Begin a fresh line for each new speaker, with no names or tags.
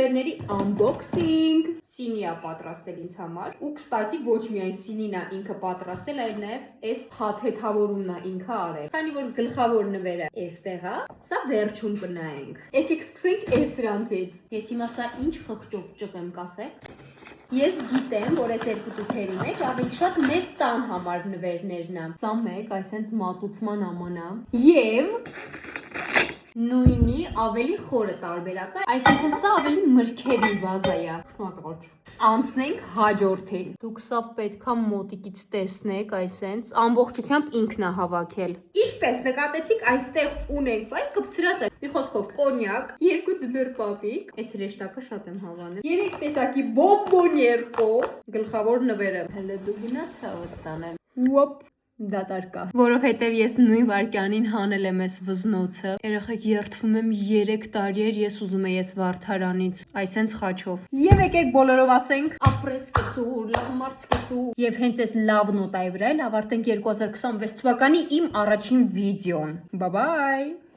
նվերների unboxing Սինիա պատրաստել ինձ համար ու կստացի ոչ միայն Սինին է ինքը պատրաստել, այլ նաև այս հաթեթավորումն է ինքը արել։ Քանի որ գլխավոր նվերը էստեղ է, սա վերջում կնայենք։ Եկեք սկսենք այս սրանցից։ Ես հիմա սա ինչ խղճով ճղեմ կասեք։ Ես գիտեմ, որ այս երկու տուփերի մեջ ավելի շատ մեր տան համար նվերներն է։ Սա մեկ այսենց մատուցման ամանա եւ նույնի ավելի խորը տարբերակը, այսինքն սա ավելի մրգերի վազա է։ Անցնենք հաջորդին։ Դուք սա պետքա մոտիկից տեսնեք, այսենց ամբողջությամբ ինքն է հավաքել։ Ինչպես նկատեցիք, այստեղ ունենք վայ կպցրած է։ Մի խոսքով կոնյակ, երկու ձմեռ պապիկ, այս հրեշտակը շատ եմ հավանել։ Երեք տեսակի բոմբոներկո, գլխավոր նվերը։ Հələ դու գնացա օտանեմ։ Ուոպ դատարկա, որովհետև ես նույն վարքյանին հանել եմ այս վզնոցը։ Երեխեք երդվում եմ 3 տարի էր, ես ուզում եմ ես Վարդարանից, այսենց խաչով։ Եվ եկեք բոլորով ասենք, ապրես կսու, լավ մարդ կսու։ Եվ հենց այս լավ նոտայի վրա էլ ավարտենք 2026 թվականի իմ առաջին վիդեոն։ Bye bye։